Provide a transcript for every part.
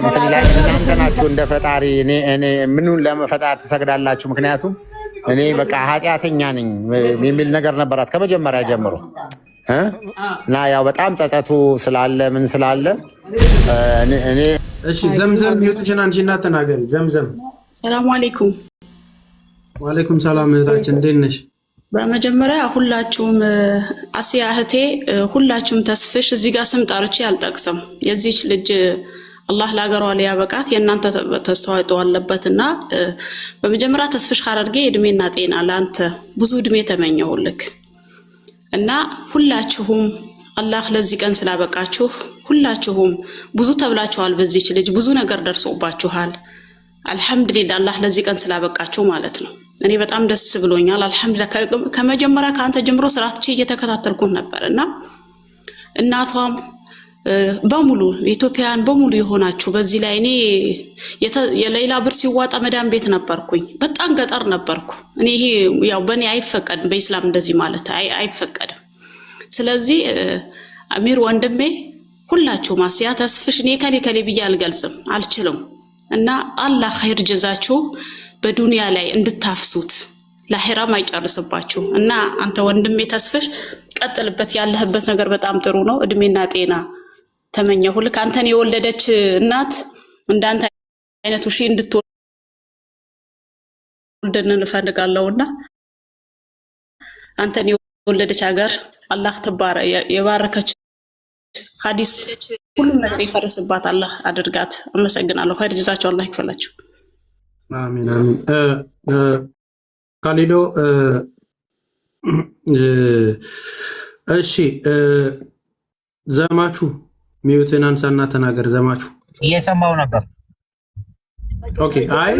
እንትን ላይ እናንተ ናችሁ እንደ ፈጣሪ እኔ ምኑን ለፈጣሪ ትሰግዳላችሁ? ምክንያቱም እኔ በቃ ኃጢአተኛ ነኝ የሚል ነገር ነበራት ከመጀመሪያ ጀምሮ እና ያው በጣም ጸጸቱ ስላለ ምን ስላለ እኔ እሺ ዘምዘም ይውጥሽና አንቺ እናተናገሪ ዘምዘም ሰላም አለይኩም ወአለይኩም ሰላም እህታችን እንዴት ነሽ? በመጀመሪያ ሁላችሁም አሲያ እህቴ ሁላችሁም ተስፍሽ እዚህ ጋር ስም ጠርቼ አልጠቅስም። የዚች ልጅ አላህ ለሀገሯ ሊያበቃት የእናንተ ተስተዋጽኦ አለበትና በመጀመሪያ ተስፍሽ ሐረርጌ እድሜና ጤና ለአንተ ብዙ እድሜ ተመኘሁልክ እና ሁላችሁም አላህ ለዚህ ቀን ስላበቃችሁ ሁላችሁም ብዙ ተብላችኋል። በዚች ልጅ ብዙ ነገር ደርሶባችኋል። አልহামዱሊላህ አላህ ለዚህ ቀን ስላበቃችሁ ማለት ነው። እኔ በጣም ደስ ብሎኛል። አልহামዱሊላህ ከመጀመሪያ ካንተ ጀምሮ ስራትቼ እየተከታተልኩ ነበርና እናቷም በሙሉ ኢትዮጵያን በሙሉ የሆናችሁ በዚህ ላይ እኔ የሌላ ብር ሲዋጣ መዳም ቤት ነበርኩኝ። በጣም ገጠር ነበርኩ። እኔ ይሄ ያው በእኔ አይፈቀድም፣ በእስላም እንደዚህ ማለት አይፈቀድም። ስለዚህ አሚር ወንድሜ ሁላችሁ ማስያ ተስፍሽ እኔ ከሌ ብዬ አልገልጽም አልችልም እና አላህ ኸይር ጀዛችሁ በዱንያ ላይ እንድታፍሱት ለአኺራም አይጨርስባችሁ እና አንተ ወንድሜ ተስፍሽ ቀጥልበት። ያለህበት ነገር በጣም ጥሩ ነው። እድሜና ጤና ተመኘሁልክ። አንተን የወለደች እናት እንዳንተ አይነቱ ሺ እንድትወልደን እንፈልጋለሁና አንተን የወለደች ሀገር አላህ ተባረ የባረከች ሐዲስ ሁሉም ነገር ይፈረስባት አላህ አድርጋት። አመሰግናለሁ። ኸይር ጀዛችሁ አላህ ይክፈላችሁ። አሚን አሚን። ካሊዶ እሺ ዘማቹ ሚውትን አንሳና ተናገር። ዘማቹ እየሰማው ነበር። ኦኬ አይ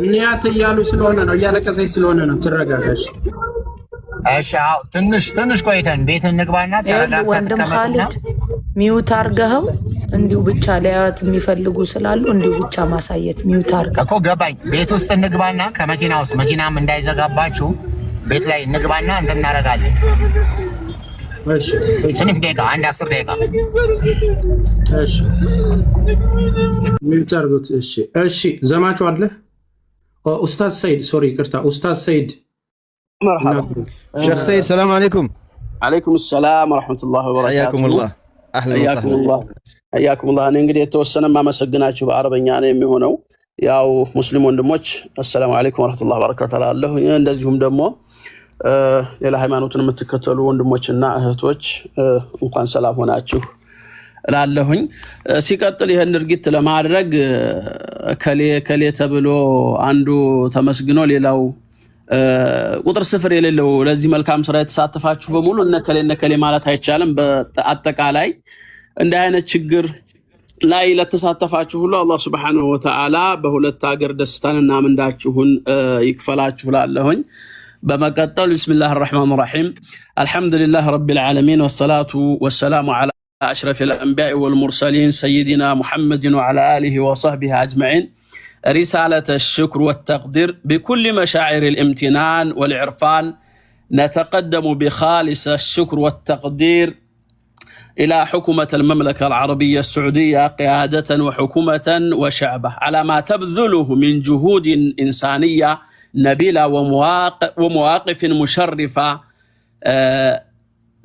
እንያት እያሉ ስለሆነ ነው እያለቀሰች ስለሆነ ነው። ትረጋጋሽ። እሺ አው ትንሽ ቆይተን ቤት እንግባና ተረጋግተን ወንድም ኻሊድ ሚውት አርገው እንዲሁ ብቻ ሊያዩት የሚፈልጉ ስላሉ እንዲሁ ብቻ ማሳየት ሚውት አርገው እኮ ገባኝ። ቤት ውስጥ እንግባና ከመኪና ውስጥ መኪናም እንዳይዘጋባችሁ ቤት ላይ እንግባና እንትን እናደርጋለን። እሺ ትንሽ ደቂቃ 10 ደቂቃ እሺ ሚውት አርጉት። እሺ ዘማቹ አለ ኡስታዝ ሰይድ ሶሪ ይቅርታ ኡስታዝ ሰይድ مرحبا شيخ سيد السلام عليكم. عليكم السلام ورحمة الله وبركاته. حياكم الله. أهلا وسهلا. حياكم الله. أنا እንግዲህ የተወሰነ ማመሰግናችሁ በአረበኛ ነው የሚሆነው። ያው ሙስሊም ወንድሞች السلام عليكم ورحمة الله وبركاته አላለሁ። እንደዚሁም ደግሞ ሌላ ሃይማኖትን የምትከተሉ ወንድሞችና እህቶች እንኳን ሰላም ሆናችሁ እላለሁኝ። ሲቀጥል ይሄን ድርጊት ለማድረግ ከሌ ተብሎ አንዱ ተመስግኖ ሌላው ቁጥር ስፍር የሌለው ለዚህ መልካም ስራ የተሳተፋችሁ በሙሉ እነከሌ ማለት አይቻልም። በአጠቃላይ እንደ አይነት ችግር ላይ ለተሳተፋችሁ ሁሉ አላህ Subhanahu Wa Ta'ala በሁለት ሀገር ደስታንና ምንዳችሁን ይክፈላችሁ ላለሁኝ። በመቀጠል ቢስሚላሂር ረህማኒር ረሂም አልሐምዱሊላህ ረቢል ዓለሚን ወሰላቱ ወሰላሙ ዐላ አሽረፊል አንቢያኢ ወል ሙርሰሊን ሰይዲና ሙሐመድን ወዐላ አሊሂ ወሰህቢሂ አጅመዒን. رسالة الشكر والتقدير بكل مشاعر الامتنان والعرفان نتقدم بخالص الشكر والتقدير إلى حكومة المملكة العربية السعودية قيادة وحكومة وشعبه على ما تبذله من جهود إنسانية نبيلة ومواقف مشرفة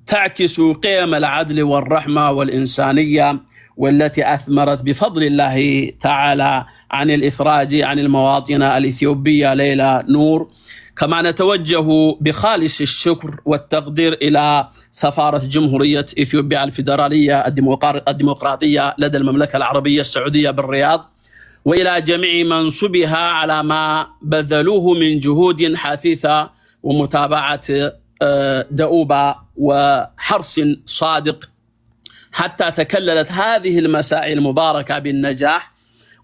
تعكس قيم العدل والرحمة والإنسانية والتي أثمرت بفضل الله تعالى عن الإفراج عن المواطن الإثيوبية ليلى نور. كما نتوجه بخالص الشكر والتقدير إلى سفارة جمهورية إثيوبيا الفيدرالية الديمقراطية لدى المملكة العربية السعودية بالرياض وإلى جميع منصبها على ما بذلوه من جهود حثيثة ومتابعة دؤوبة وحرص صادق حتى تكللت هذه المساعي المباركة بالنجاح.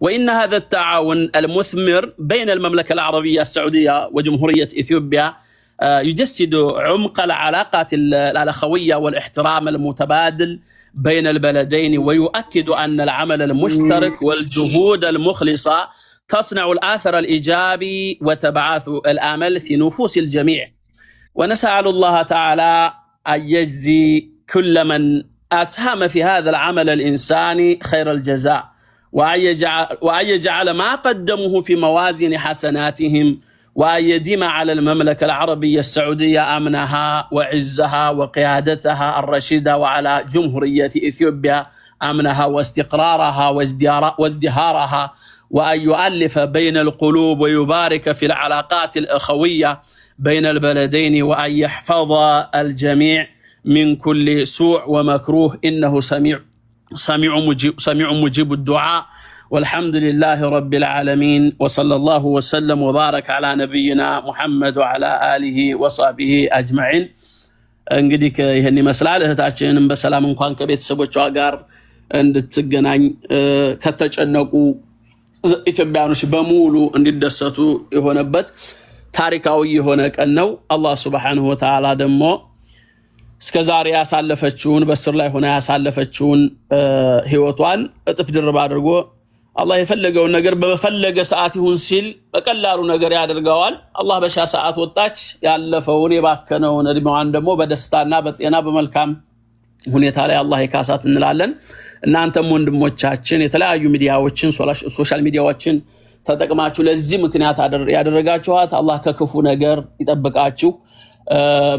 وإن هذا التعاون المثمر بين المملكة العربية السعودية وجمهورية إثيوبيا يجسد عمق العلاقات الأخوية والاحترام المتبادل بين البلدين، ويؤكد أن العمل المشترك والجهود المخلصة تصنع الآثر الإيجابي وتبعث الآمال في نفوس الجميع. ونسأل الله تعالى أن يجزي كل من أسهم في هذا العمل الإنساني خير الجزاء، وأن يجعل ما قدموه في موازين حسناتهم، وأن يديم على المملكة العربية السعودية أمنها وعزها وقيادتها الرشيدة، وعلى جمهورية إثيوبيا أمنها واستقرارها وازدهارها، وأن يؤلف بين القلوب ويبارك في العلاقات الأخوية بين البلدين، وأن يحفظ الجميع من كل سوء ومكروه، إنه سميع مجيب الدعاء. والحمد لله رب العالمين، وصلى الله وسلم وبارك على نبينا محمد وعلى آله وصحبه أجمعين. እንግዲህ ይሄን ይመስላል። እህታችንን በሰላም እንኳን ከቤተሰቦቿ ጋር እንድትገናኝ ከተጨነቁ ኢትዮጵያኖች በሙሉ እንዲደሰቱ የሆነበት ታሪካዊ የሆነ ቀን ነው። አላህ Subhanahu Wa Ta'ala ደግሞ እስከዛሬ ያሳለፈችውን በስር ላይ ሆነ ያሳለፈችውን ህይወቷን እጥፍ ድርብ አድርጎ አላህ የፈለገውን ነገር በፈለገ ሰዓት ይሁን ሲል በቀላሉ ነገር ያደርጋዋል። አላህ በሻ ሰዓት ወጣች፣ ያለፈውን የባከነውን እድሜዋን ደግሞ በደስታና በጤና በመልካም ሁኔታ ላይ አላህ ይካሳት እንላለን። እናንተም ወንድሞቻችን የተለያዩ ሚዲያዎችን ሶሻል ሚዲያዎችን ተጠቅማችሁ ለዚህ ምክንያት ያደረጋችኋት አላህ ከክፉ ነገር ይጠብቃችሁ፣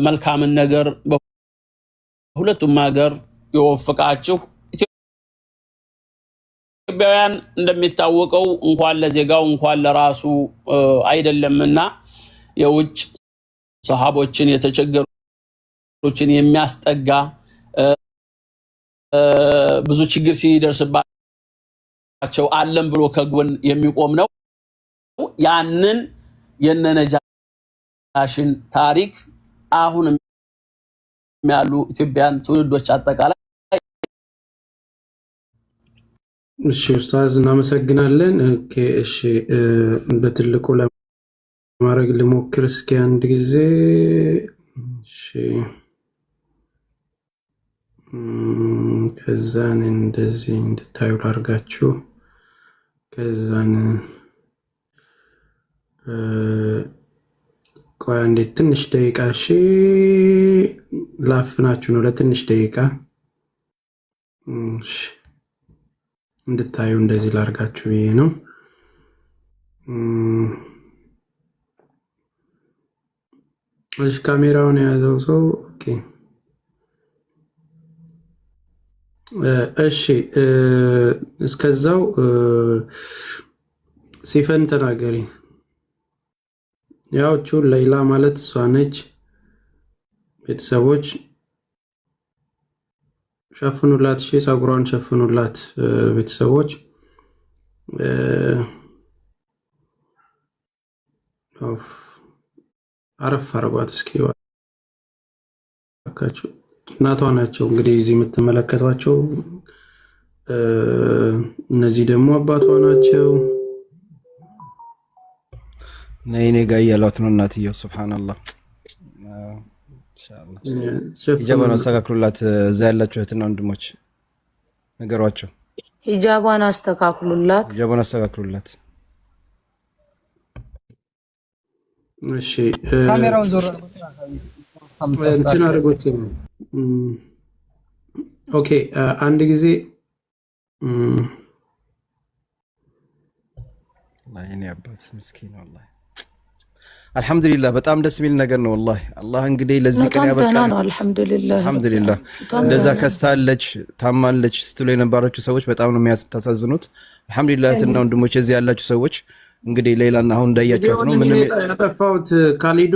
መልካምን ነገር በሁለቱም ሀገር ይወፍቃችሁ። ኢትዮጵያውያን እንደሚታወቀው እንኳን ለዜጋው እንኳን ለራሱ አይደለምና የውጭ ሰሃቦችን የተቸገሩችን የሚያስጠጋ ብዙ ችግር ሲደርስባቸው አለም ብሎ ከጎን የሚቆም ነው። ያንን የነነጃሽን ታሪክ አሁንም ያሉ ኢትዮጵያን ትውልዶች አጠቃላይ እሺ ኡስታዝ እናመሰግናለን። ኦኬ እሺ በትልቁ ለማድረግ ልሞክር እስኪ አንድ ጊዜ። እሺ ከዛን እንደዚህ እንድታዩ ላድርጋችሁ። ከዛን ቆይ አንዴ ትንሽ ደቂቃ እሺ ላፍናችሁ ነው ለትንሽ ደቂቃ። እሺ እንድታዩ እንደዚህ ላድርጋችሁ ብዬ ነው። እሺ ካሜራውን የያዘው ሰው ኦኬ እሺ እስከዛው ሲፈን ተናገሪ። ያውቹ ሌላ ማለት እሷ ነች። ቤተሰቦች ሸፍኑላት፣ እሺ ፀጉሯን ሸፍኑላት ቤተሰቦች። አረፍ አርጓት እስኪ ባካችሁ። እናቷ ናቸው እንግዲህ እዚህ የምትመለከቷቸው። እነዚህ ደግሞ አባቷ ናቸው። ነይኔ ጋር እያሏት ነው እናትየው። ሱብሃንአላህ ኢንሻአላህ ሂጃቧን አስተካክሉላት። እዛ ያላችሁ እህትና ወንድሞች ነገሯቸው፣ ሂጃቧን አስተካክሉላት፣ ሂጃቧን አስተካክሉላት። እሺ ካሜራውን ዞር እንትን አድርጎት። ኦኬ አንድ ጊዜ ወላሂ አባት ምስኪን ወላሂ አልহামዱሊላህ በጣም ደስ የሚል ነገር ነው ወላሂ። አላህ እንግዲህ ለዚህ ቀን ያበቃል። አልহামዱሊላህ እንደዛ ከስታለች ታማለች ስትሉ የነበራችሁ ሰዎች በጣም ነው የሚያሳዝኑት። አልহামዱሊላህ እና ወንድሞች እዚህ ያላችሁ ሰዎች እንግዲህ ሌላና አሁን እንዳያችሁት ነው። ምን ያጠፋውት ካሊዶ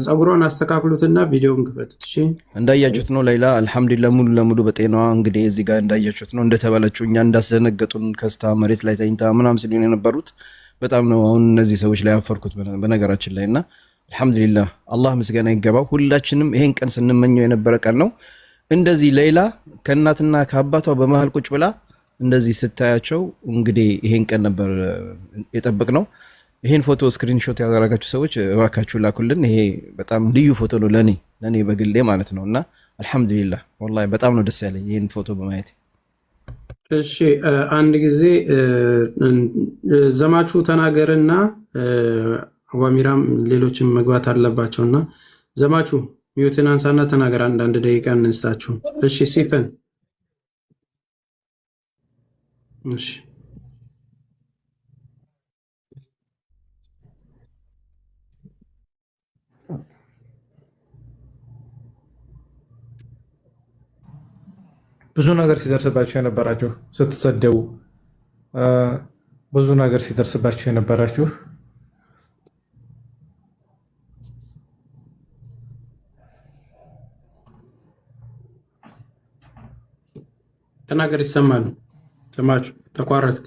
ፀጉሯን አስተካክሉትና ቪዲዮውን ክፈቱት። እሺ እንዳያችሁት ነው ሌላ አልহামዱሊላህ ሙሉ ለሙሉ በጤናዋ እንግዲህ እዚህ ጋር እንዳያችሁት ነው። እንደተባለችው እኛ እንዳስዘነገጡን ከስታ መሬት ላይ ተኝታ ምናምን ሲሉ የነበሩት በጣም ነው አሁን እነዚህ ሰዎች ላይ ያፈርኩት በነገራችን ላይና አልহামዱሊላህ አላህ ምስጋና ይገባው። ሁላችንም ይሄን ቀን ስንመኘው የነበረ ቀን ነው። እንደዚህ ሌላ ከእናትና ከአባቷ በመሃል ቁጭ ብላ እንደዚህ ስታያቸው እንግዲህ ይሄን ቀን ነበር የጠበቅነው። ይሄን ፎቶ ስክሪንሾት ያደረጋችሁ ሰዎች እባካችሁ ላኩልን። ይሄ በጣም ልዩ ፎቶ ነው ለኔ በግሌ ማለት ነውና አልহামዱሊላህ ወላሂ በጣም ነው ደስ ያለኝ ይሄን ፎቶ በማየት። እሺ አንድ ጊዜ ዘማቹ ተናገርና አዋሚራም ሌሎችም መግባት አለባቸውና ዘማቹ ሚዩትን አንሳና ተናገር። አንድ ደቂቃ እንስጣችሁ። እሺ ሲፈን እሺ ብዙ ነገር ሲደርስባችሁ የነበራችሁ ስትሰደቡ ብዙ ነገር ሲደርስባችሁ የነበራችሁ ተናገር ይሰማል። ሰማችሁ? ተቋረጥ።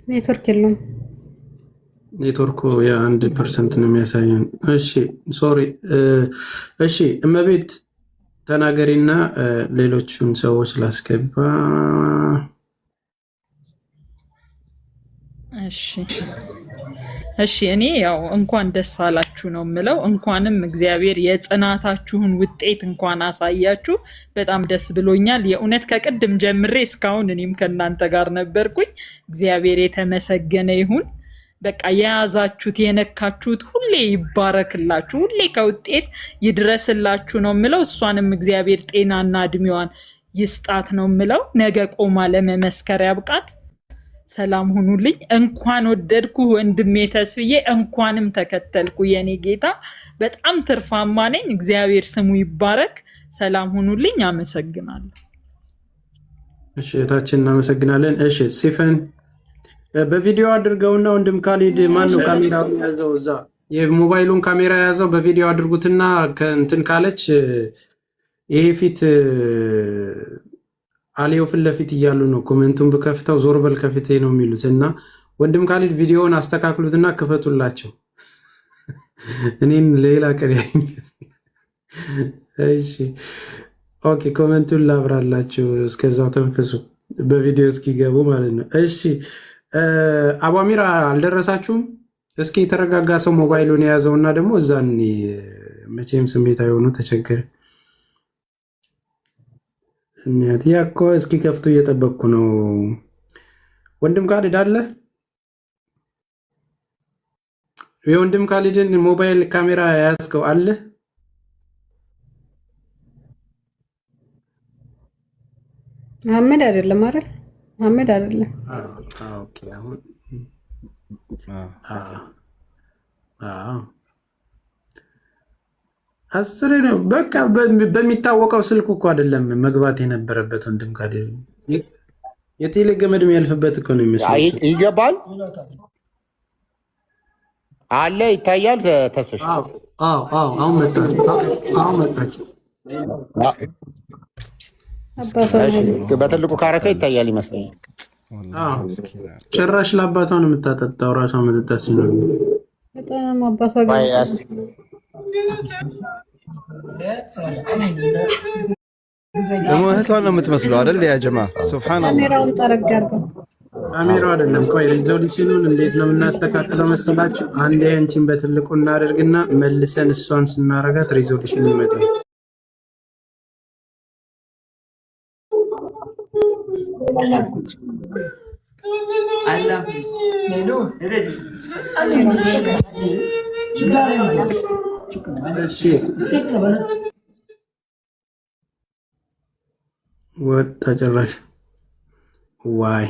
ኔትወርክ የለም። ኔትወርኩ የ1% ነው የሚያሳየን። እሺ ሶሪ። እሺ እመቤት ተናገሪና ሌሎቹን ሰዎች ላስገባ። እሺ እኔ ያው እንኳን ደስ አላችሁ ነው የምለው። እንኳንም እግዚአብሔር የጽናታችሁን ውጤት እንኳን አሳያችሁ። በጣም ደስ ብሎኛል የእውነት ከቅድም ጀምሬ እስካሁን እኔም ከናንተ ጋር ነበርኩኝ። እግዚአብሔር የተመሰገነ ይሁን። በቃ የያዛችሁት የነካችሁት ሁሌ ይባረክላችሁ፣ ሁሌ ከውጤት ይድረስላችሁ ነው የምለው። እሷንም እግዚአብሔር ጤናና እድሜዋን ይስጣት ነው የምለው። ነገ ቆማ ለመመስከር ያብቃት። ሰላም ሁኑልኝ። እንኳን ወደድኩ ወንድሜ ተስፍዬ፣ እንኳንም ተከተልኩ የኔ ጌታ። በጣም ትርፋማ ነኝ። እግዚአብሔር ስሙ ይባረክ። ሰላም ሁኑልኝ። አመሰግናለሁ። እሺ እታችን እናመሰግናለን። እሺ ሲፈን በቪዲዮ አድርገውና ወንድም ካሊድ ማን ነው ካሜራውን ያዘው? እዛ የሞባይሉን ካሜራ ያዘው። በቪዲዮ አድርጉትና ከእንትን ካለች ይሄ ፊት አሊዮ ፊት ለፊት እያሉ ነው። ኮሜንቱን ብከፍተው ዞር በል ከፊቴ ነው የሚሉት እና ወንድም ካሊድ ቪዲዮውን አስተካክሉትና ክፈቱላቸው። እኔን ሌላ ቀን ያኝ። እሺ ኦኬ፣ ኮሜንቱን ላብራላችሁ። እስከዛው ተንፍሱ በቪዲዮ እስኪገቡ ማለት ነው። እሺ አቧሚራ አልደረሳችሁም? እስኪ የተረጋጋ ሰው ሞባይሉን የያዘውና ደግሞ እዛን መቼም ስሜት አይሆኑ ተቸገረ እናት ያኮ እስኪ ከፍቱ እየጠበቅኩ ነው። ወንድም ካሊድ አለ? የወንድም ካሊድን ሞባይል ካሜራ ያዝከው አለ? መሐመድ አይደለም አይደል? መሐመድ አይደለም። ኦኬ አሁን አስሬ ነው በቃ በሚታወቀው ስልክ እኮ አይደለም መግባት የነበረበት። ወንድም ካሊድ የቴሌ ገመድ የሚያልፍበት እኮ ነው የሚመስለው። ይገባል አለ ይታያል። ተስፍሽ አሁን መጣች። በትልቁ ካረከ ይታያል ይመስለኛል። ጭራሽ ለአባቷ ነው የምታጠጣው። ራሷ መጠጣት ሲኖር በጣም አባቷ ጋር ደግሞ እህቷን ነው የምትመስለው አይደል? ያ ጀማ ሱብሃንአላህ። ካሜራውን ጠረግ አድርገው። ካሜራው አይደለም። ቆይ ሪዞሉሽኑን እንዴት ነው የምናስተካክለው መሰላችሁ? አንዴ አንቺን በትልቁ እናደርግና መልሰን እሷን ስናረጋት ሪዞሉሽኑ ይመጣል። ወጣ ጭራሽ። ዋይ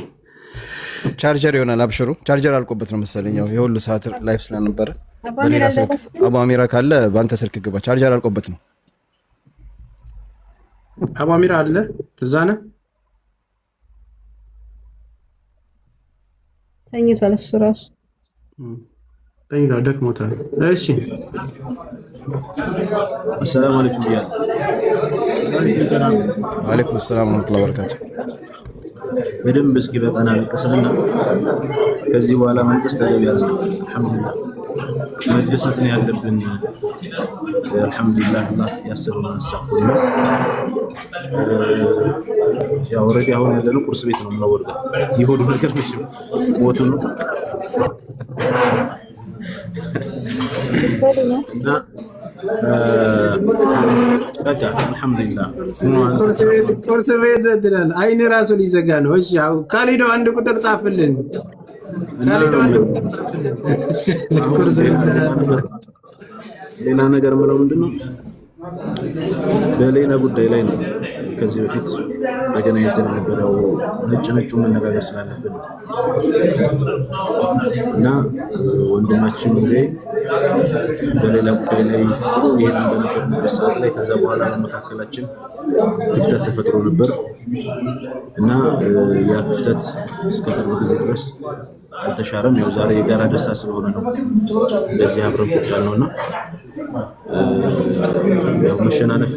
ቻርጀር ይሆናል። አብሽሩ ቻርጀር አልቆበት ነው መሰለኝ። ያው የሁሉ ሰዓት ላይፍ ስለነበረ በሌላ ስልክ አቧሚራ ካለ በአንተ ስልክ ግባ። ቻርጀር አልቆበት ነው። አቧሚራ አለ እዛ ነህ? ተኝቷል እሱ ራሱ ተኝቷል፣ ደክሞታል። እሺ አሰላሙ አለይኩም ያ ወአለይኩም ሰላም ወራህመቱላሂ ወበረካቱ። በደንብ እስኪ በጣና ልቀስልና ከዚህ በኋላ መንግስት ተገቢ አይደለም። አልሐምዱሊላህ መደሰት ነው ያለብን። አልሐምዱሊላህ አላህ ያሰበውን አሳክቶልናል። ያው ኦልሬዲ አሁን ያለነው ቁርስ ቤት ነው የምናወርደው። የሆዱ ነገር ነሽ ሞቱ ነው እና በቃ አልሐምዱሊላህ ቁርስ ቤት ትላለህ። አይኔ ራሱ ሊዘጋ ነው። እሺ ካሊዶ አንድ ቁጥር ጻፍልን። ካሊዶ አንድ ቁጥር ጻፍልን። ቁርስ ቤት ሌላ ነገር ምለው ምንድነው በሌላ ጉዳይ ላይ ነው ከዚህ በፊት መገናኘትን የነበረው ነጭ መነጋገር ስላለብን እና ወንድማችን ላይ በሌላ ጉዳይ ላይ ጥሩ ይሄን በነበረበት ሰዓት ላይ ከዛ በኋላ በመካከላችን ክፍተት ተፈጥሮ ነበር እና ያ ክፍተት እስከ ቅርብ ጊዜ ድረስ አልተሻረም። ያው ዛሬ የጋራ ደስታ ስለሆነ ነው እንደዚህ አብረን ቁጭ ያልነውና ያው መሸናነፍ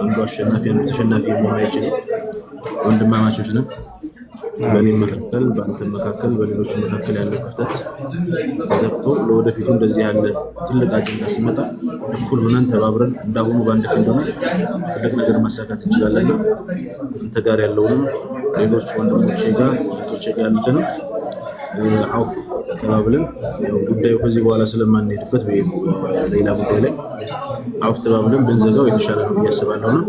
አንዱ አሸናፊ አንዱ ተሸናፊ መሆን አይችልም። ወንድማማቾች ነን። በእኔ መካከል በአንተ መካከል በሌሎች መካከል ያለው ክፍተት ተዘግቶ ለወደፊቱ እንደዚህ ያለ ትልቅ አጀንዳ ሲመጣ እኩል ሆነን ተባብረን እንዳሁኑ በአንድ ክንድ ሆነን ትልቅ ነገር ማሳካት እንችላለን። አንተ ጋር ያለውንም ሌሎች ወንድሞቼ ጋር ያሉትንም አውፍ ተባብለን ያው ጉዳዩ ከዚህ በኋላ ስለማንሄድበት ሌላ ጉዳይ ላይ አውፍ ተባብለን ብንዘጋው የተሻለ ነው ብዬ አስባለሁና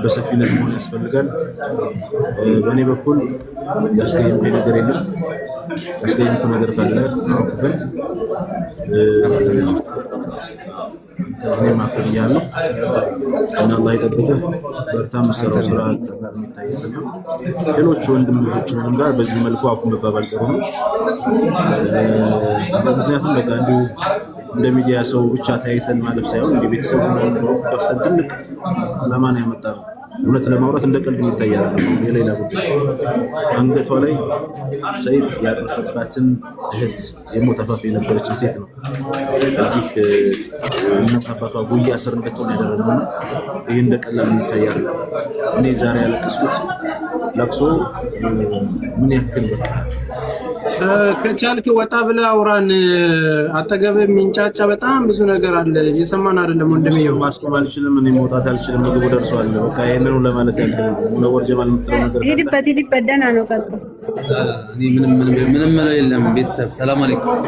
በሰፊነት መሆን ያስፈልጋል። በእኔ በኩል ያስቀየምከኝ ነገር የለም። ያስቀየምከው ነገር ካለ አውፍ በል። እኔም አፍርያለሁ እና አላህ ይጠብቅህ። በርታ። መሰራው ስራ ጋር የሚታየትና ሌሎች ወንድሞቻችንም ጋር በዚህ መልኩ አፉ መባባል ጥሩ ነው። ምክንያቱም በቃ እንደ ሚዲያ ሰው ብቻ ታይተን ማለፍ ሳይሆን እንደ ቤተሰብ ነው ከፍተን ትልቅ ዓላማ ነው ያመጣነው። እውነት ለማውራት እንደ ቀልድ የሚታይ አይደለም። የሌላ ጉዳይ አንገቷ ላይ ሰይፍ ያረፈባትን እህት የሞት አፋፍ የነበረችን ሴት ነው እዚህ እናት አባቷ ጉያ ስር እንድትሆን ያደረገው ነው። ይሄ እንደ ቀላል የሚታይ አይደለም። እኔ ዛሬ ያለቀስኩት ለቅሶ ምን ያክል በቃ ከቻልክ ወጣ ብለህ አውራን። አጠገብህ የሚንጫጫ በጣም ብዙ ነገር አለ። የሰማን አይደለም ወንድሜ። ማስቆም አልችልም። እኔ መውጣት አልችልም። ምግቡ ደርሷል። በቃ ይሄንን ለማለት ያክል ነው። ወርጀማል የምትለው ነገር ሂድበት። ደህና ነው። ቀጥል። እኔ ምንም ነው የለም። ቤተሰብ ሰላም አለይኩም።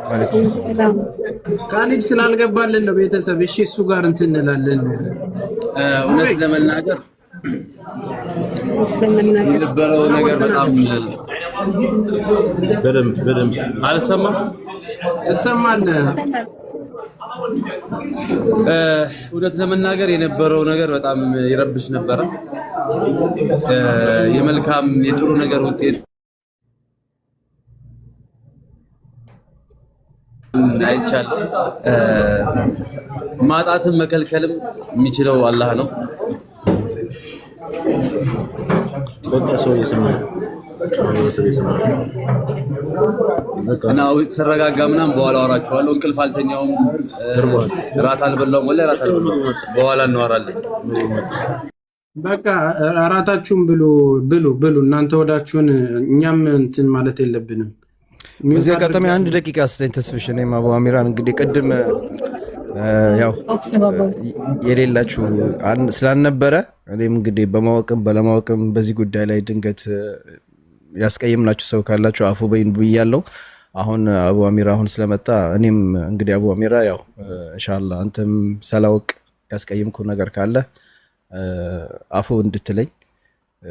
ወአለይኩም ሰላም። ካሊድ ስላልገባልን ነው ቤተሰብ። እሺ እሱ ጋር እንትን እንላለን። እውነት ለመናገር የነበረው ነገር በጣም በደምብ አልሰማም። እሰማል። እውነት ለመናገር የነበረው ነገር በጣም ይረብሽ ነበረ። የመልካም የጥሩ ነገር ውጤት አይቻልም። ማጣትን መከልከልም የሚችለው አላህ ነው። በቃ ሰው ይሰማል እና ተረጋጋ ምናምን በኋላ አወራቸዋለሁ። እንቅልፍ አልተኛውም፣ እራት አልበላውም። ወላሂ እራት አልበላውም። በኋላ እናወራለን። በቃ እራታችሁን ብሉ። እናንተ ወዳችሁን እኛም እንትን ማለት የለብንም። በዚህ አጋጣሚ አንድ ደቂቃ አስተኝ ተስፍሽ እኔም አቡ አሚራን እንግዲህ ቅድም ያው የሌላችሁ ስላልነበረ እኔም እንግዲህ በማወቅም ባለማወቅም በዚህ ጉዳይ ላይ ድንገት ያስቀየምናችሁ ሰው ካላችሁ አፉ በይን ብያለሁ። አሁን አቡ አሚራ አሁን ስለመጣ እኔም እንግዲህ አቡ አሚራ ያው ኢንሻአላህ አንተም ሳላውቅ ያስቀየምኩ ነገር ካለ አፉ እንድትለኝ።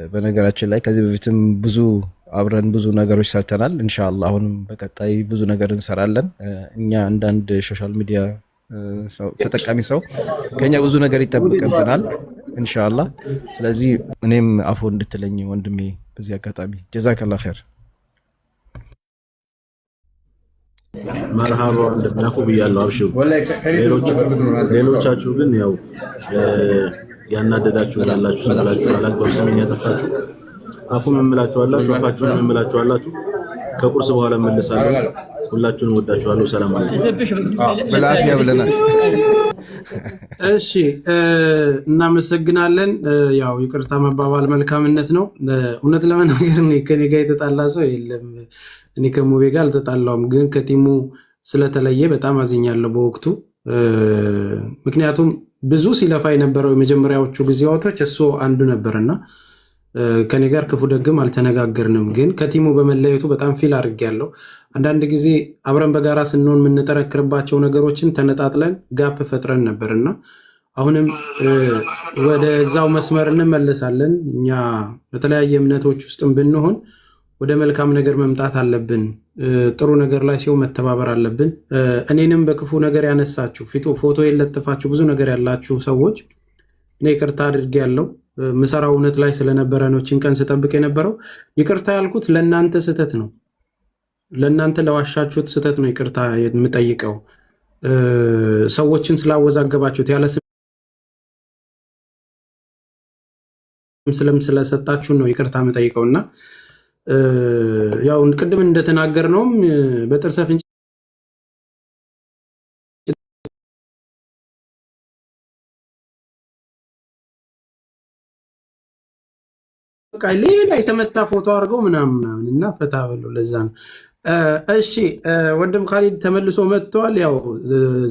በነገራችን ላይ ከዚህ በፊትም አብረን ብዙ ነገሮች ሰርተናል። ኢንሻአላህ አሁንም በቀጣይ ብዙ ነገር እንሰራለን። እኛ አንዳንድ ሶሻል ሚዲያ ተጠቃሚ ሰው ከኛ ብዙ ነገር ይጠብቅብናል ኢንሻአላህ። ስለዚህ እኔም አፉ እንድትለኝ ወንድሜ በዚህ አጋጣሚ ጀዛከላህ ኸይር። መርሃባ እንደምናፉ ብያለሁ። አብሽሩ። ሌሎቻችሁ ግን ያው ያናደዳችሁ ያላችሁ ሰላችሁ አላግባብ ስሜን ያጠፋችሁ አፉ መምላችሁ አላችሁ፣ አፋችሁን መምላችሁ አላችሁ። ከቁርስ በኋላ መለሳለሁ። ሁላችሁንም ወዳችኋለሁ። ሰላም አለይኩም። በላፊያ ብለናል። እሺ እናመሰግናለን። ያው ይቅርታ መባባል መልካምነት ነው። እውነት ለመናገር ከኔ ጋር የተጣላ ሰው የለም። እኔ ከሙቤ ጋር አልተጣላውም፣ ግን ከቲሙ ስለተለየ በጣም አዝኛለሁ በወቅቱ። ምክንያቱም ብዙ ሲለፋ የነበረው የመጀመሪያዎቹ ጊዜያቶች እሱ አንዱ ነበርና ከኔ ጋር ክፉ ደግም አልተነጋገርንም። ግን ከቲሙ በመለየቱ በጣም ፊል አድርጌያለሁ። አንዳንድ ጊዜ አብረን በጋራ ስንሆን የምንጠረክርባቸው ነገሮችን ተነጣጥለን ጋፕ ፈጥረን ነበርና አሁንም ወደዛው መስመር እንመለሳለን። እኛ በተለያየ እምነቶች ውስጥም ብንሆን ወደ መልካም ነገር መምጣት አለብን። ጥሩ ነገር ላይ ሲሆን መተባበር አለብን። እኔንም በክፉ ነገር ያነሳችሁ ፎቶ የለጥፋችሁ ብዙ ነገር ያላችሁ ሰዎች እኔ ይቅርታ አድርጌያለሁ። ምሰራው እውነት ላይ ስለነበረ ነው ችን ቀን ስጠብቅ የነበረው። ይቅርታ ያልኩት ለእናንተ ስህተት ነው፣ ለእናንተ ለዋሻችሁት ስህተት ነው ይቅርታ የምጠይቀው። ሰዎችን ስላወዛገባችሁት ያለ ስም ስለሰጣችሁ ነው ይቅርታ የምጠይቀው እና ያው ቅድም እንደተናገር ነውም በጥርሰ ፍንጭ ሌላ የተመታ ፎቶ አድርገው ምናምን እና ፈታ ብለው ለዛ ነው። እሺ ወንድም ካሊድ ተመልሶ መጥተዋል። ያው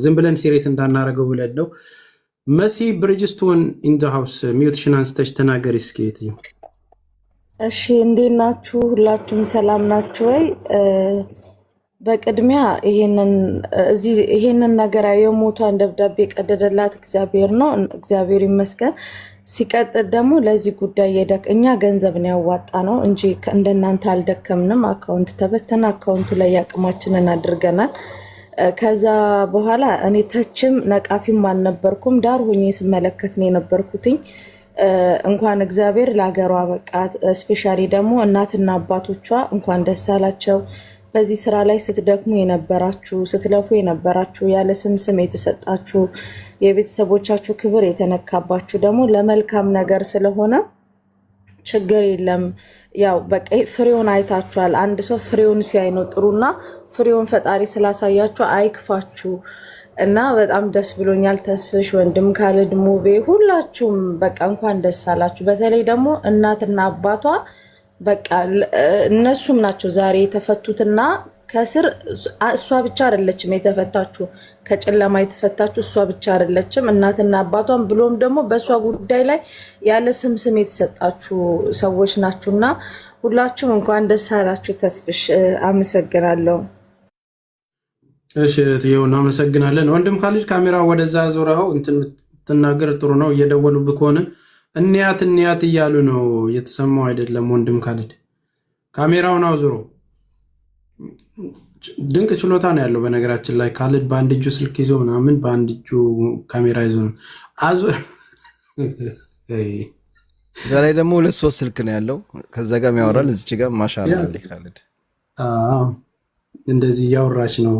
ዝም ብለን ሲሪየስ እንዳናረገው ብለን ነው። መሲ ብሪጅስቶን ኢን ዘ ሃውስ ሚውትሽን አንስተሽ ተናገሪ እስኪ። እሺ እንዴት ናችሁ? ሁላችሁም ሰላም ናችሁ ወይ? በቅድሚያ ይሄንን ነገር የሞቷን ደብዳቤ ቀደደላት እግዚአብሔር ነው፣ እግዚአብሔር ይመስገን። ሲቀጥል ደግሞ ለዚህ ጉዳይ እኛ ገንዘብ ነው ያዋጣ ነው እንጂ እንደናንተ አልደከምንም። አካውንት ተበተነ፣ አካውንቱ ላይ ያቅማችንን አድርገናል። ከዛ በኋላ እኔ ተችም ነቃፊም አልነበርኩም፣ ዳር ሆኜ ስመለከት ነው የነበርኩትኝ። እንኳን እግዚአብሔር ለሀገሯ በቃት። ስፔሻሊ ደግሞ እናትና አባቶቿ እንኳን ደስ አላቸው። በዚህ ስራ ላይ ስትደክሙ የነበራችሁ ስትለፉ የነበራችሁ ያለ ስም የተሰጣችሁ የቤተሰቦቻችሁ ክብር የተነካባችሁ ደግሞ ለመልካም ነገር ስለሆነ ችግር የለም። ያው በቃ ፍሬውን አይታችኋል። አንድ ሰው ፍሬውን ሲያይ ነው ጥሩና ፍሬውን ፈጣሪ ስላሳያችሁ አይክፋችሁ እና በጣም ደስ ብሎኛል። ተስፍሽ፣ ወንድም ካሊድ፣ ሙቤ ሁላችሁም በቃ እንኳን ደስ አላችሁ። በተለይ ደግሞ እናትና አባቷ በቃ እነሱም ናቸው ዛሬ የተፈቱትና ከስር እሷ ብቻ አይደለችም የተፈታችሁ፣ ከጨለማ የተፈታችሁ እሷ ብቻ አይደለችም። እናትና አባቷም ብሎም ደግሞ በእሷ ጉዳይ ላይ ያለ ስም የተሰጣችሁ ሰዎች ናችሁና ሁላችሁም እንኳን ደስ አላችሁ። ተስፍሽ አመሰግናለሁ። እሺ እትዬው እናመሰግናለን። ወንድም ካሊድ ካሜራ ወደዛ ዞረው እንትን ትናገር ጥሩ ነው። እየደወሉብህ ከሆነ እንያት እያሉ ነው፣ እየተሰማው አይደለም። ወንድም ካሊድ ካሜራውን አውዝሮ ድንቅ ችሎታ ነው ያለው። በነገራችን ላይ ካሊድ በአንድ እጁ ስልክ ይዞ ምናምን በአንድ እጁ ካሜራ ይዞ ነው እዛ ላይ ደግሞ 2-3 ስልክ ነው ያለው። ከዛ ጋር ያወራል፣ እዚች ጋር ማሻአላ አለ ካሊድ። እንደዚህ እያወራች ነው።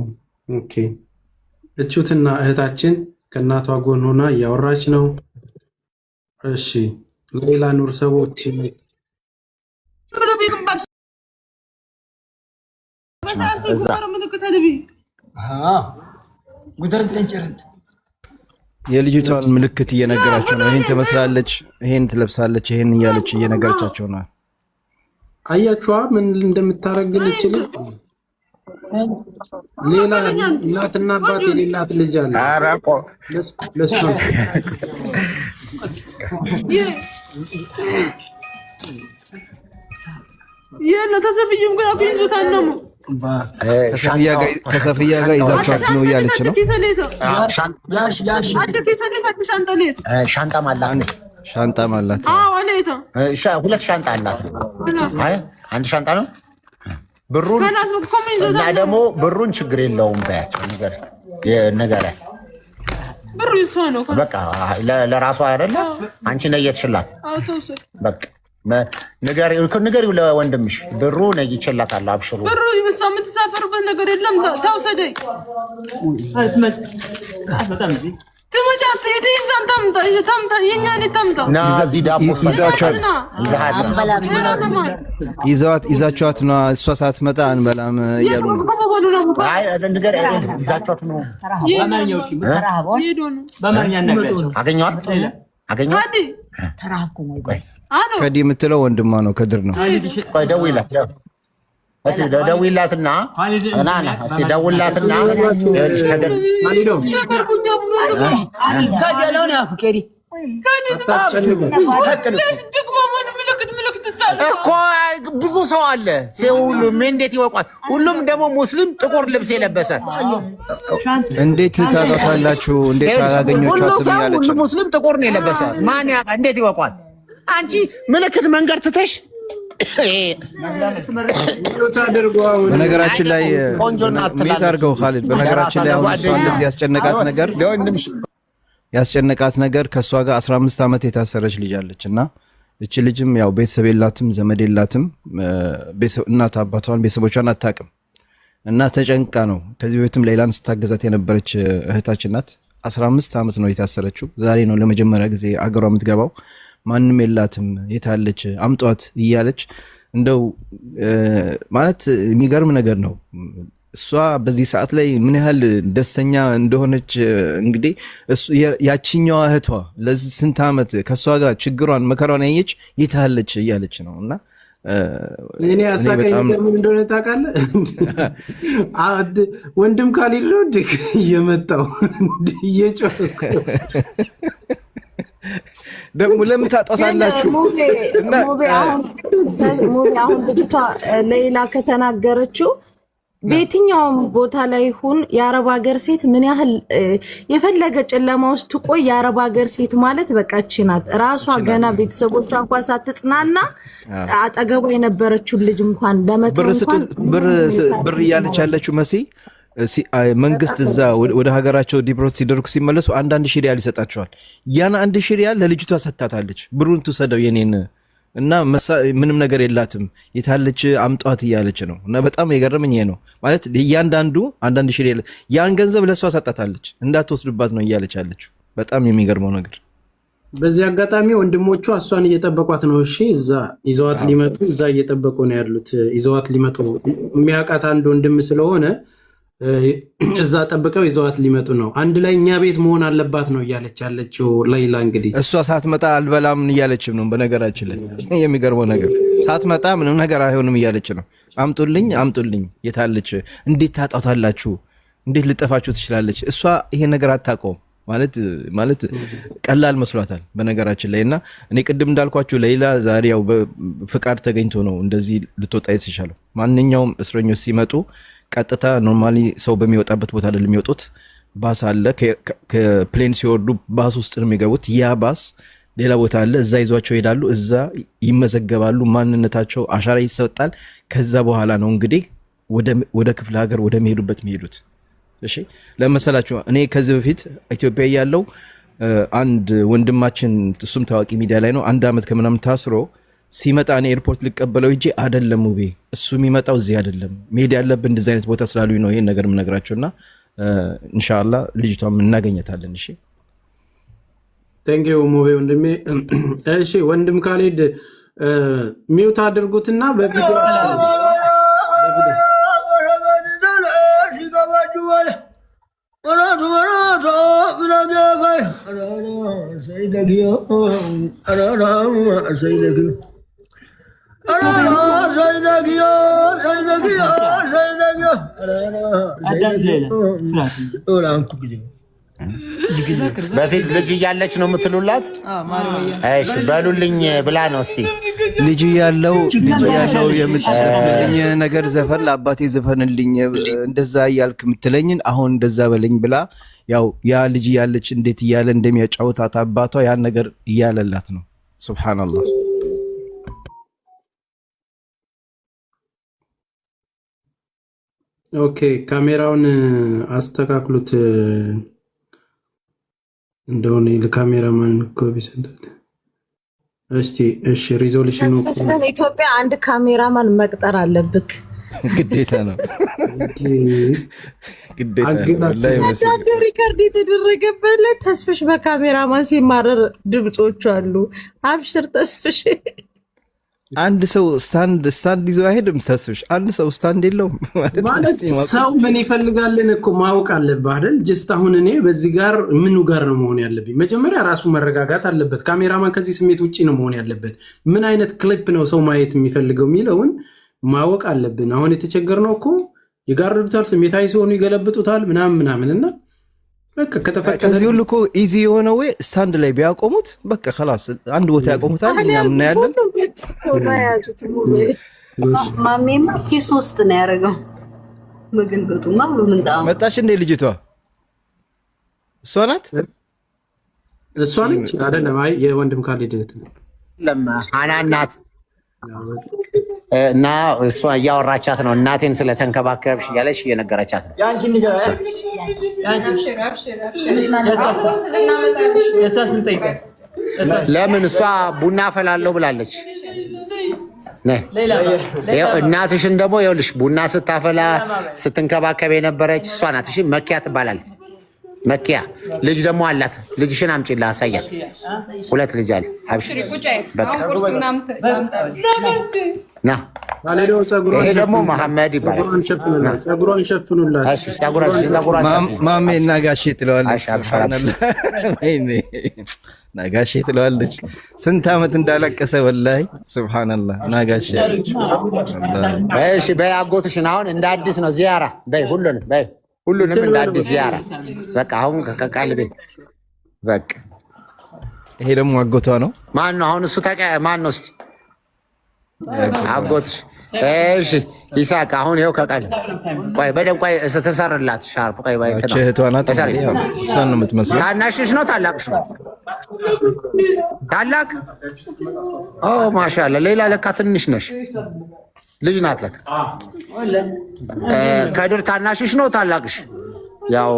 ኦኬ እቹትና እህታችን ከእናቷ ጎን ሆና እያወራች ነው። እሺ ሌላ ኑር ሰዎች የልጅቷን ምልክት እየነገራቸው ነው። ይሄን ትመስላለች፣ ይሄን ትለብሳለች፣ ይሄን እያለች እየነገረቻቸው ነው። አያችኋ ምን እንደምታረግል ይችላል። ሌላ እናትና አባት የሌላት ልጅ አለ። አራቆ ለሱ የለ ተሰፍይም ግን አኩኝ ዙታነሙ ከሰፍያ ጋር ይዛችኋት ነው እያለች ነው። ሻንጣም አላት። ሻንጣም አላት። ሁለት ሻንጣ አላት። አንድ ሻንጣ ነው። ብሩን እና ደግሞ ብሩን ችግር የለውም በያቸው ነገር ብሩ ይሷ ነው በቃ ለራሷ አይደለ አንቺ ነየትሽላት። በቃ ንገሪው ለወንድምሽ ብሩ ነይችላታል። አብሽሩ ብሩ ይብሳ የምትሳፈርበት ነገር የለም። ተውሰደኝ ትመጫት የትይዛን ታምጣ የኛን ታምጣ ና እዚህ ዳቦ ይዛችኋት ነው። እሷ ሳትመጣ አንበላም እያሉ ነው። ይዛችኋት ነው። አገኘኋት ከዲ የምትለው ወንድሟ ነው። ከድር ነው። ደውይላት እስኪ ደውይላትና እናና እስኪ ደውይላትና ይኸውልሽ ተገድ እኮ ብዙ ሰው አለ። ሁሉም እንዴት ይወቋል? ሁሉም ደግሞ ሙስሊም ጥቁር ልብስ የለበሰ እንዴት ታውቃላችሁ? እንዴት ታገኙቻችሁ? ያለች ሁሉ ሙስሊም ጥቁር ነው የለበሰ። ማን ያውቃ? እንዴት ይወቋል? አንቺ ምልክት መንገድ ትተሽ በነገራችን ላይ ሜት አድርገው ኻሊድ። በነገራችን ላይ አሁን እሷ እንደዚህ ያስጨነቃት ነገር ከእሷ ጋር 15 ዓመት የታሰረች ልጅ አለች እና እቺ ልጅም ያው ቤተሰብ የላትም፣ ዘመድ የላትም፣ እናት አባቷን ቤተሰቦቿን አታውቅም እና ተጨንቃ ነው። ከዚህ በፊትም ሌላን ስታገዛት የነበረች እህታችን ናት። 15 ዓመት ነው የታሰረችው። ዛሬ ነው ለመጀመሪያ ጊዜ አገሯ የምትገባው። ማንም የላትም፣ የታለች አምጧት እያለች እንደው ማለት የሚገርም ነገር ነው። እሷ በዚህ ሰዓት ላይ ምን ያህል ደስተኛ እንደሆነች እንግዲህ ያቺኛዋ እህቷ ለዚህ ስንት ዓመት ከእሷ ጋር ችግሯን መከራዋን ያየች የታለች እያለች ነው። እና እኔ ያሳቀኝ ምን እንደሆነ ታውቃለህ? ወንድም ካሊድ ነው እየመጣው እየጮኸ ደግሞ ለምን ታጣታላችሁ? አሁን ልጅቷ ሌላ ከተናገረችው በየትኛውም ቦታ ላይ ሁን የአረብ ሀገር ሴት ምን ያህል የፈለገ ጨለማ ውስጥ ትቆይ፣ የአረብ ሀገር ሴት ማለት በቃ እቺ ናት። ራሷ ገና ቤተሰቦቿ እንኳን ሳትጽናና አጠገቧ የነበረችውን ልጅ እንኳን ለመተው እንኳን ብር እያለች ያለችው መሲ መንግስት እዛ ወደ ሀገራቸው ዲፕሎማት ሲደርጉ ሲመለሱ አንዳንድ ሺህ ሪያል ይሰጣቸዋል። ያን 1 ሺህ ሪያል ለልጅቷ ሰጥታታለች። ብሩን ትውሰደው የኔን እና ምንም ነገር የላትም የታለች አምጧት እያለች ነው። እና በጣም የገረመኝ ይሄ ነው ማለት እያንዳንዱ 1 ሺህ ሪያል ያን ገንዘብ ለሷ ሰጣታለች እንዳትወስድባት ነው እያለች ያለችው። በጣም የሚገርመው ነገር በዚህ አጋጣሚ ወንድሞቿ እሷን እየጠበቋት ነው። እሺ እዛ ይዘዋት ሊመጡ እዛ እየጠበቁ ነው ያሉት። ይዘዋት ሊመጡ የሚያውቃት አንድ ወንድም ስለሆነ እዛ ጠብቀው ይዘዋት ሊመጡ ነው። አንድ ላይ እኛ ቤት መሆን አለባት ነው እያለች ያለችው ሌላ። እንግዲህ እሷ ሳትመጣ አልበላም እያለችም ነው። በነገራችን ላይ የሚገርመው ነገር ሳትመጣ ምንም ነገር አይሆንም እያለች ነው። አምጡልኝ አምጡልኝ፣ የታለች? እንዴት ታጣታላችሁ? እንዴት ልጠፋችሁ ትችላለች? እሷ ይሄ ነገር አታውቀውም ማለት ቀላል መስሏታል በነገራችን ላይ። እና እኔ ቅድም እንዳልኳችሁ ሌላ ዛሬ ያው ፍቃድ ተገኝቶ ነው እንደዚህ ልትወጣ የተቻለው። ማንኛውም እስረኞች ሲመጡ ቀጥታ ኖርማሊ ሰው በሚወጣበት ቦታ አይደለም የሚወጡት። ባስ አለ። ከፕሌን ሲወርዱ ባስ ውስጥ ነው የሚገቡት። ያ ባስ ሌላ ቦታ አለ፣ እዛ ይዟቸው ይሄዳሉ። እዛ ይመዘገባሉ፣ ማንነታቸው አሻራ ይሰጣል። ከዛ በኋላ ነው እንግዲህ ወደ ክፍለ ሀገር ወደ መሄዱበት የሚሄዱት። እሺ ለመሰላችሁ እኔ ከዚህ በፊት ኢትዮጵያ ያለው አንድ ወንድማችን እሱም ታዋቂ ሚዲያ ላይ ነው 1 ዓመት ከምናምን ታስሮ ሲመጣ እኔ ኤርፖርት ልቀበለው ሂጄ አይደለም ውቤ እሱ የሚመጣው እዚህ አይደለም መሄድ ያለብን እንደዚህ አይነት ቦታ ስላሉኝ ነው ይሄን ነገር የምነግራችሁና ኢንሻአላህ ልጅቷም እናገኘታለን። እሺ ቴንክ ዩ ሙቤ ወንድሜ። እሺ ወንድም ካሊድ ሚውት አድርጉትና በቪዲዮ በፊት ልጅ እያለች ነው የምትሉላት? እሺ በሉልኝ ብላ ነው። እስቲ ልጅ ያለው የምትልኝ ነገር ዘፈን ለአባቴ ዘፈንልኝ እንደዛ እያልክ የምትለኝን አሁን እንደዛ በለኝ ብላ ያው ያ ልጅ ያለች እንዴት እያለ እንደሚያጫውታት አባቷ ያን ነገር እያለላት ነው። ሱብሃንአላህ። ኦኬ ካሜራውን አስተካክሉት እንደሆነ ለካሜራማን ኮፒ ሰንተት እስቲ። እሺ ሪዞሉሽኑ ኢትዮጵያ አንድ ካሜራማን መቅጠር አለብክ፣ ግዴታ ነው ግዴታ ነው። ሪከርድ የተደረገበት ላይ ተስፍሽ በካሜራማን ሲማረር ድምጾች አሉ። አብሽር ተስፍሽ። አንድ ሰው ስታንድ ይዞ አይሄድም። ተስፍሽ አንድ ሰው ስታንድ የለውም ማለት ሰው ምን ይፈልጋልን እኮ ማወቅ አለብህ አይደል? ጀስት አሁን እኔ በዚህ ጋር ምኑ ጋር ነው መሆን ያለብኝ? መጀመሪያ ራሱ መረጋጋት አለበት። ካሜራማን ከዚህ ስሜት ውጪ ነው መሆን ያለበት። ምን አይነት ክሊፕ ነው ሰው ማየት የሚፈልገው የሚለውን ማወቅ አለብን። አሁን የተቸገርነው እኮ ይጋርዱታል፣ ስሜታዊ ሲሆኑ ይገለብጡታል ምናምን እና በቃ ከተፈቀደ ከዚህ ሁሉ እኮ ኢዚ የሆነ ወይ ስታንድ ላይ ቢያቆሙት በቃ خلاص አንድ ቦታ ያቆሙታል። እኛም እናያለን። ማሜማ ኪስ ውስጥ ነው ያደረገው። ምግን በጡማ በምንጣው መጣች እንዴ ልጅቷ? እሷ ናት አይደለም? አይ የወንድም ካሌድ እህት ነው። ሀናን ናት። እና እሷ እያወራቻት ነው። እናቴን ስለተንከባከብሽ እያለሽ እየነገረቻት ነው። ለምን እሷ ቡና አፈላለሁ ብላለች። እናትሽን ደግሞ ይኸውልሽ ቡና ስታፈላ ስትንከባከብ የነበረች እሷ ናት። እሺ መኪያ ትባላለች። መኪያ ልጅ ደግሞ አላት። ልጅሽን አምጪላ አሳያት። 2 ልጅ አለ። አብሽሪ ና። ይሄ ደግሞ መሐመድ ይባላል። ጸጉሯን ሸፍኑላት። እሺ ጸጉሯን ማሜ እና ጋሼ ትለዋለች። ናጋሼ ትለዋለች። ስንት ዓመት እንዳለቀሰ ወላሂ ሱብሃንአላህ። ናጋሼ እሺ በይ አጎትሽን አሁን እንደ አዲስ ነው ዚያራ በይ። ሁሉንም እንደ አዲስ ዚያራ በቃ አሁን ከቃልቤ በቃ። ይሄ ደግሞ አጎቷ ነው። ማን ነው አሁን እሱ? ማን ነው እስቲ አጎትሽ? እሺ ይሳቅ አሁን ይኸው ከቃል ቆይ በደምብ ቆይ ተሰርላት ሻርፕ ቆይ ባይ ተና እህቷ ናት። እሷን ነው የምትመስለው። ታናሽሽ ነው ታላቅሽ ነው? ታላቅ። ኦ ማሻአላ። ሌላ ለካ ትንሽ ነሽ። ልጅ ናት ለካ። ከድር ታናሽሽ ነው ታላቅሽ? ያው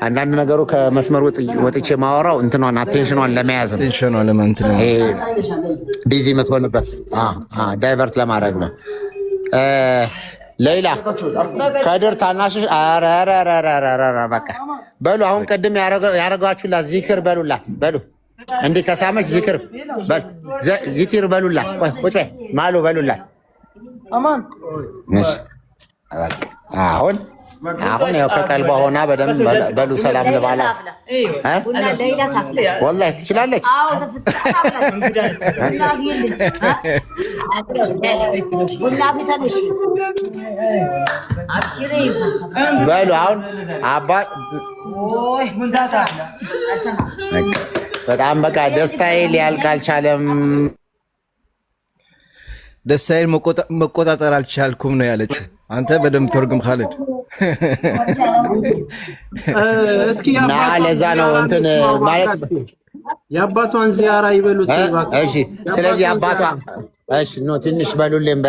አንዳንድ ነገሩ ከመስመር ወጥቼ ማወራው እንትኗን አቴንሽኗን ለመያዝ ነው። አቴንሽኗን ለማንት ነው ቢዚ የምትሆንበት ዳይቨርት ለማድረግ ነው። ሌላ ከድር ታናሽሽ? ኧረ በቃ በሉ። አሁን ቅድም ያረጋችሁላት ዚክር በሉላት። በሉ እንዲህ ከሳመች ዚክር በሉላት። ቆይ ቁጭ በይ ማሉ በሉላት። አሁን ያው ከቀልቧ ሆና በደንብ በሉ ሰላም ልባላ። ወላሂ ትችላለች። በሉ አሁን በጣም በቃ ደስታዬ ሊያልቅ አልቻለም። ደስታዬን መቆጣጠር አልቻልኩም ነው ያለችው። አንተ በደንብ ተርጉም ካለድ እስኪ እና ለዛ ነው እንትን ማለት የአባቷን ዚያራ ይበሉት። እሺ ስለዚህ አባቷ እሺ ነው ትንሽ በሉልን።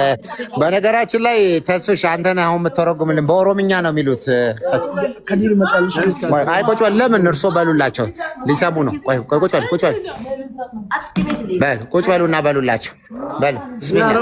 በነገራችን ላይ ተስፍሽ አንተን አሁን የምትተረጉምልን በኦሮምኛ ነው የሚሉት። አይ ቁጭ በል። ለምን እርሶ በሉላቸው ሊሰሙ ነው። ቆይ ቁጭ በል ቁጭ በሉና በሉላቸው። በሉ ቢስሚላህ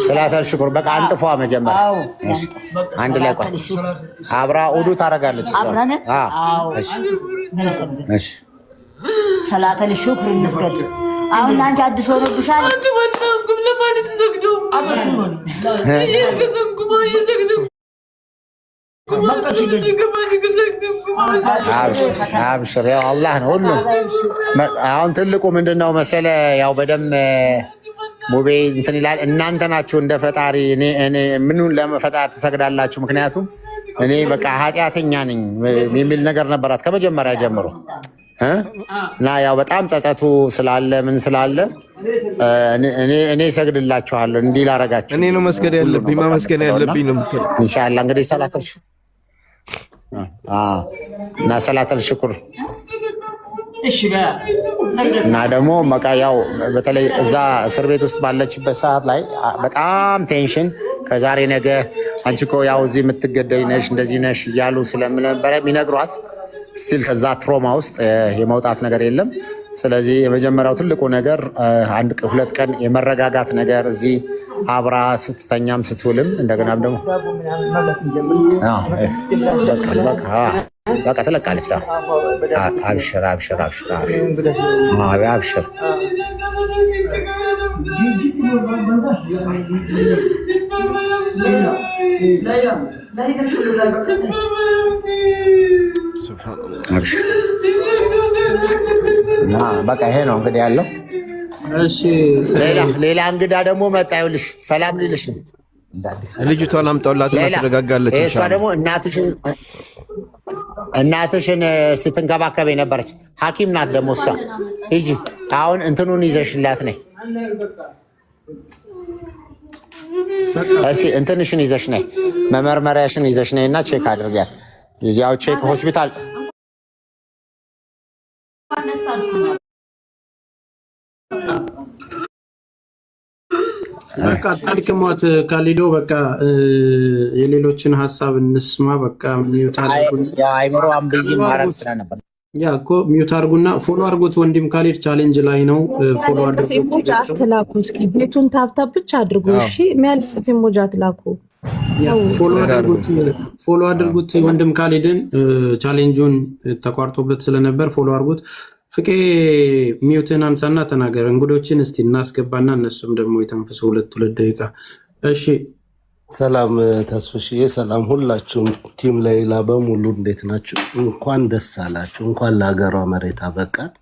ሰላተል ሽኩር በቃ አንጥፏ መጀመሪያ አንድ ላይ ቆይ አብራ ኡዱ ታረጋለች። እሺ ሰላተል ሽኩር እንስገድ። አሁን አንቺ አዲስ ሆነብሻል። አንተ ወንድም ለማለት ተሰግዶ አብሽር ያው አላህ ነው ሁሉም። አሁን ትልቁ ምንድነው መሰለ ያው በደም ሙቤ እንትን ይላል። እናንተ ናችሁ እንደ ፈጣሪ እኔ ምኑን ለፈጣሪ ትሰግዳላችሁ? ምክንያቱም እኔ በቃ ኃጢአተኛ ነኝ የሚል ነገር ነበራት ከመጀመሪያ ጀምሮ እና ያው በጣም ጸጸቱ ስላለ ምን ስላለ እኔ ሰግድላችኋለሁ እንዲህ ላረጋችሁ። እኔ ነው መስገድ ያለብኝ ማመስገን ያለብኝ ነው የምትለው። ኢንሻአላህ እንግዲህ ሰላተል ሽኩር እና ደግሞ በቃ ያው በተለይ እዛ እስር ቤት ውስጥ ባለችበት ሰዓት ላይ በጣም ቴንሽን ከዛሬ ነገ አንቺ እኮ ያው እዚህ የምትገደይ ነሽ እንደዚህ ነሽ እያሉ ስለነበረ የሚነግሯት ስቲል ከዛ ትሮማ ውስጥ የመውጣት ነገር የለም። ስለዚህ የመጀመሪያው ትልቁ ነገር አንድ ሁለት ቀን የመረጋጋት ነገር እዚህ አብራ ስትተኛም ስትውልም እንደገናም ደግሞ በቃ ትለቃለች። አብሽር አብሽር አብሽር አብሽር በቃ ይሄ ነው እንግዲህ ያለው። ሌላ እንግዳ ደግሞ መጣ። ይኸውልሽ ሰላም ሊልሽ ነው። ልጅቷን አምጣውላትና ትረጋጋለች። እሷ ደግሞ እናትሽን ስትንከባከብ የነበረች ሐኪም ናት። ደግሞ እሷ ሂጂ አሁን እንትኑን ይዘሽላት ነይ። እስኪ እንትንሽን ይዘሽ ነይ፣ መመርመሪያሽን ይዘሽ ነይ እና ቼክ አድርጊያት። ያው ቼክ ሆስፒታል በቃ ታልከሟት ካሊዶ በቃ የሌሎችን ሀሳብ እንስማ። በቃ ሚውት አድርጉና አይምሮዋን ቢዚ ማድረግ ስለነበር ያ እኮ ሚውት አድርጉና ፎሎ አድርጉት። ወንድም ካሊድ ቻሌንጅ ላይ ነው። ፎሎ አድርጉት። ሞጃ አትላኩ። እስኪ ቤቱን ታብታብ ብቻ አድርጉ። እሺ የሚያልፍ ሞጃ አትላኩ። ፎሎ አድርጉት። ወንድም ካሊድን ቻሌንጁን ተቋርጦበት ስለነበር ፎሎ አድርጉት። ፍቄ ሚውትን አንሳና ተናገር። እንግዶችን እስቲ እናስገባና እነሱም ደግሞ የተንፍሱ ሁለት ደቂቃ። እሺ ሰላም ተስፍሽዬ፣ ሰላም ሁላችሁም ቲም ሌይላ በሙሉ እንዴት ናችሁ? እንኳን ደስ አላችሁ። እንኳን ለሀገሯ መሬት አበቃት።